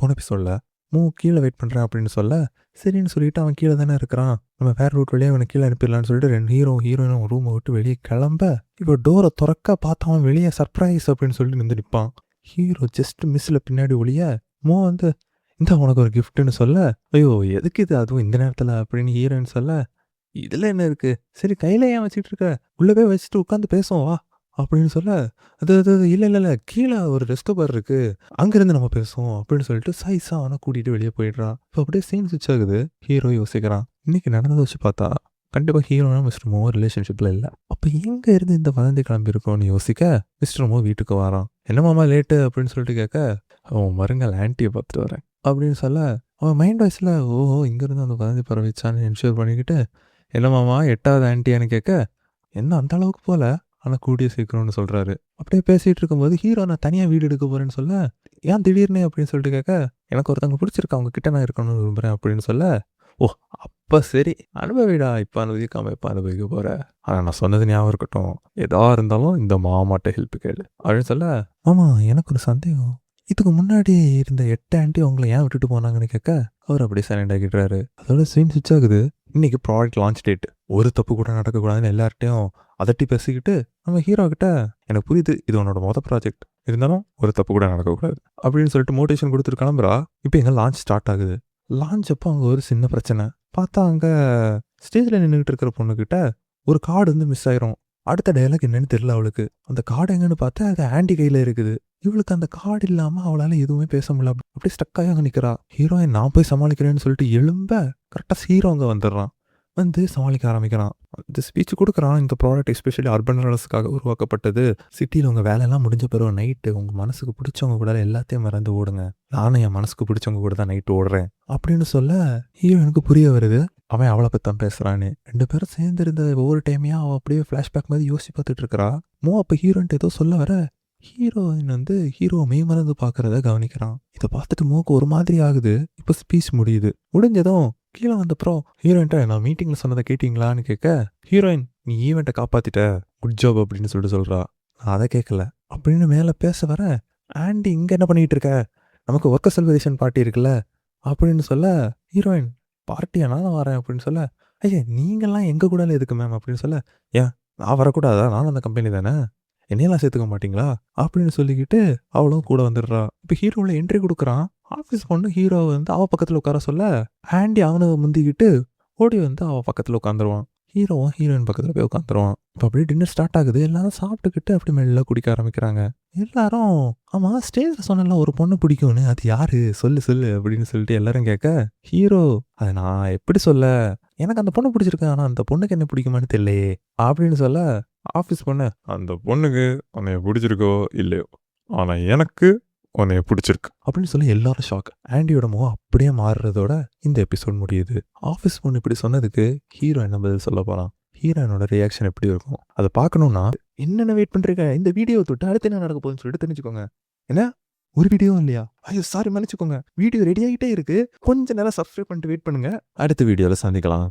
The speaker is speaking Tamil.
போன எபிசோட்ல கீழே வெயிட் பண்ணுறேன் அப்படின்னு சொல்ல, சரின்னு சொல்லிட்டு அவன் கீழே தானே இருக்கிறான், நம்ம வேற ரூட் வழியாக அவனை கீழே அனுப்பிடலான்னு சொல்லிட்டு 2 ஹீரோயினும் ரூமை விட்டு வெளியே கிளம்ப, இப்போ டோரை திறக்க பார்த்தா அவன் வெளியே சர்ப்ரைஸ் அப்படின்னு சொல்லிட்டு நின்று நிற்பான். ஹீரோ ஜஸ்ட் மிஸ்ஸில் பின்னாடி ஒளிய வந்து இந்த உனக்கு ஒரு கிஃப்ட்டுன்னு சொல்ல, ஐயோ எதுக்கு இது அதுவும் இந்த நேரத்தில் அப்படின்னு ஹீரோயின் சொல்ல, இதில் என்ன இருக்கு, சரி கையில் ஏன் வச்சுட்டு இருக்க, உள்ளே போய் வச்சுட்டு உட்காந்து பேசுவோம் வா அப்படின்னு சொல்ல, அது அது இல்லை கீழே ஒரு ரெஸ்ட் பார் இருக்கு, அங்கேருந்து நம்ம பேசுவோம் அப்படின்னு சொல்லிட்டு சைஸா அவனை கூட்டிகிட்டு வெளியே போயிடுறான். இப்போ அப்படியே சீன் சுவிட்ச் ஆகுது. ஹீரோ யோசிக்கிறான், இன்னைக்கு நடந்ததை வச்சு பார்த்தா கண்டிப்பாக ஹீரோனா மிஸ்டர் மோ ரிலேஷன்ஷிப்பில் இல்லை. அப்போ எங்கே இருந்து இந்த வதந்தி கிளம்பியிருக்கோன்னு யோசிக்க மிஸ்டர் மோ வீட்டுக்கு வரான். என்ன மாமா லேட்டு அப்படின்னு சொல்லிட்டு கேட்க, அவன் மருங்கள் ஆன்ட்டியை பார்த்துட்டு வரேன் அப்படின்னு சொல்ல, அவன் மைண்ட் வாய்ஸில் ஓஹோ இங்கேருந்து அந்த வதந்தி பரவிச்சான்னு என்ஷூர் பண்ணிக்கிட்டு, என்ன மாமா 8வது ஆன்ட்டியான்னு கேட்க, என்ன அந்த அளவுக்கு போல ஆனால் கூடிய சீக்கிரம்னு சொல்கிறாரு. அப்படியே பேசிகிட்டு இருக்கும்போது ஹீரோ நான் தனியாக வீடு எடுக்க போகிறேன்னு சொல்ல, ஏன் திடீர்னு அப்படின்னு சொல்லிட்டு கேட்க, எனக்கு ஒருத்தவங்க பிடிச்சிருக்கு அவங்க கிட்ட நான் இருக்கணும்னு விரும்புகிறேன் அப்படின்னு சொல்ல, ஓ அப்போ சரி அனுபவிடா, இப்போ அனுபவிக்காமல் இப்போ அனுபவிக்க போகிற, ஆனால் நான் சொன்னது ஞாபகம் இருக்கட்டும், எதா இருந்தாலும் இந்த மாமாட்ட ஹெல்ப் கேளு அப்படின்னு சொல்ல, ஆமாம் எனக்கு ஒரு சந்தேகம், இதுக்கு முன்னாடி இருந்த 8 ஆண்டி அவங்கள ஏன் விட்டுட்டு போனாங்கன்னு கேட்க, அவர் அப்படியே சைலண்ட் ஆகிடுறாரு. அதோட சீன் சுவிட்ச் ஆகுது. இன்னைக்கு ப்ராடக்ட் லான்ச் டேட், ஒரு தப்பு கூட நடக்கக்கூடாதுன்னு எல்லார்ட்டையும் அதட்டி பேசிக்கிட்டு நம்ம ஹீரோ கிட்ட, எனக்கு புரியுது இது உன்னோட ப்ராஜெக்ட், இருந்தாலும் ஒரு தப்பு கூட நடக்கக்கூடாது அப்படின்னு சொல்லிட்டு மோட்டிவேஷன் கொடுத்துட்டு கிளம்புறா. இப்போ எங்கே லான்ச் ஸ்டார்ட் ஆகுது. லான்ச் அப்போ அங்கே ஒரு சின்ன பிரச்சனை. பார்த்தா அங்கே ஸ்டேஜில் நின்றுக்கிட்டு இருக்கிற பொண்ணுக்கிட்ட ஒரு கார்டு வந்து மிஸ் ஆயிரும். அடுத்த டைலாக் என்னன்னு தெரியல அவளுக்கு. அந்த கார்டு எங்கன்னு பார்த்தா அது ஆண்டி கையில் இருக்குது. இவளுக்கு அந்த கார்டு இல்லாமல் அவளால் எதுவுமே பேச முடியல. அப்படியே ஸ்டக்காக அங்கே நிற்கிறா. ஹீரோயின் நான் போய் சமாளிக்கிறேன்னு சொல்லிட்டு எழும்ப கரெக்டாக ஹீரோ அங்கே வந்துடுறான். வந்து சமாளிக்க ஆரம்பிக்கிறான். இந்த ஸ்பீச் கொடுக்குறான், இந்த ப்ராடக்ட் எஸ்பெஷலி அர்பன் ரன்னர்ஸ்க்காக உருவாக்கப்பட்டது. சிட்டியில் உங்கள் வேலையெல்லாம் முடிஞ்ச பிறகு நைட்டு உங்கள் மனசுக்கு பிடிச்சவங்க கூட எல்லாத்தையும் மறந்து ஓடுங்க, நானும் என் மனசுக்கு பிடிச்சவங்க கூட தான் நைட்டு ஓடுறேன் அப்படின்னு சொல்ல, ஹீரோனுக்கு புரிய வருது அவன் அவளை பற்றி தான் பேசுகிறான்னு. 2 பேரும் சேர்ந்துருந்த ஒவ்வொரு டைமையாக அவள் அப்படியே ஃப்ளாஷ்பேக் மாதிரி யோசிச்சு பார்த்துட்டு இருக்கிறா. அப்போ ஹீரோன்ட்டு ஏதோ சொல்ல வர, ஹீரோயின் வந்து ஹீரோ மெய்மறந்து பார்க்குறத கவனிக்கிறான். இதை பார்த்துட்டு மோக்கு ஒரு மாதிரி ஆகுது. இப்போ ஸ்பீச் முடியுது. முடிஞ்சதும் கீழே வந்தப்புறம் ஹீரோயின்ட்ட நான் மீட்டிங்கில் சொன்னதை கேட்டிங்களான்னு கேட்க, ஹீரோயின் நீ ஈவெண்ட்டை காப்பாற்றிட்ட, குட் ஜாப் அப்படின்னு சொல்லிட்டு சொல்கிறா. நான் அதை கேட்கல அப்படின்னு மேலே பேச வர, ஆண்டி இங்கே என்ன பண்ணிகிட்டு இருக்க, நமக்கு ஒர்க்க செலிப்ரேஷன் பார்ட்டி இருக்குல்ல அப்படின்னு சொல்ல, ஹீரோயின் பார்ட்டியா நான் வரேன் அப்படின்னு சொல்ல, ஐயா நீங்கள்லாம் எங்கள் கூட எதுக்கு மேம் அப்படின்னு சொல்ல, ஏன் நான் வரக்கூடாதா, நானும் அந்த கம்பெனி தானே, என்னையெல்லாம் சேர்த்துக்க மாட்டிங்களா அப்படின்னு சொல்லிக்கிட்டு அவளும் கூட வந்துடுறா. இப்போ ஹீரோவில் என்ட்ரி கொடுக்குறான். ஆஃபீஸ் பொண்ணு ஹீரோ வந்து அவள் பக்கத்தில் உட்கார சொல்ல, ஆண்டி அவனை முந்திக்கிட்டு ஓடி வந்து அவள் பக்கத்தில் உட்காந்துருவான். ஹீரோவும் ஹீரோயின் பக்கத்தில் போய் உட்காந்துருவான். இப்போ அப்படியே டின்னர் ஸ்டார்ட் ஆகுது. எல்லாரும் சாப்பிட்டுக்கிட்டு அப்படி மெல்ல குடிக்க ஆரம்பிக்கிறாங்க. எல்லாரும் ஆமாம் ஸ்டேஜில் சொன்னல ஒரு பொண்ணு பிடிக்கும்னு, அது யாரு சொல்லு சொல்லு அப்படின்னு சொல்லிட்டு எல்லாரும் கேட்க, ஹீரோ அதை நான் எப்படி சொல்ல, எனக்கு அந்த பொண்ணு பிடிச்சிருக்கு, ஆனால் அந்த பொண்ணுக்கு என்ன பிடிக்குமான்னு தெரியலையே அப்படின்னு சொல்ல, ஆஃபீஸ் பொண்ணு அந்த பொண்ணுக்கு உன்னைய பிடிச்சிருக்கோ இல்லையோ, ஆனால் எனக்கு உன்னைய பிடிச்சிருக்கு அப்படின்னு சொல்லி எல்லாரும் ஷாக். ஆண்டியோட முகம் அப்படியே மாறுறதோட இந்த எபிசோட் முடியுது. ஆஃபீஸ் பொண்ணு இப்படி சொன்னதுக்கு ஹீரோ என்ன பதில் சொல்ல போகிறான், ஹீரோயினோட ரியாக்ஷன் எப்படி இருக்கும் அதை பார்க்கணுன்னா என்னென்ன வெயிட் பண்ணுறீங்க, இந்த வீடியோ தொட்டு அடுத்து என்ன நடக்க போகுதுன்னு சொல்லிட்டு தெரிஞ்சுக்கோங்க. என்ன ஒரு வீடியோ இல்லையா, ஐயோ சாரி மன்னிச்சுக்கோங்க, வீடியோ ரெடி ஆகிட்டே இருக்கு, கொஞ்சம் நேரம் சப்ஸ்கிரைப் பண்ணிட்டு வெயிட் பண்ணுங்க, அடுத்த வீடியோவில் சந்திக்கலாம்.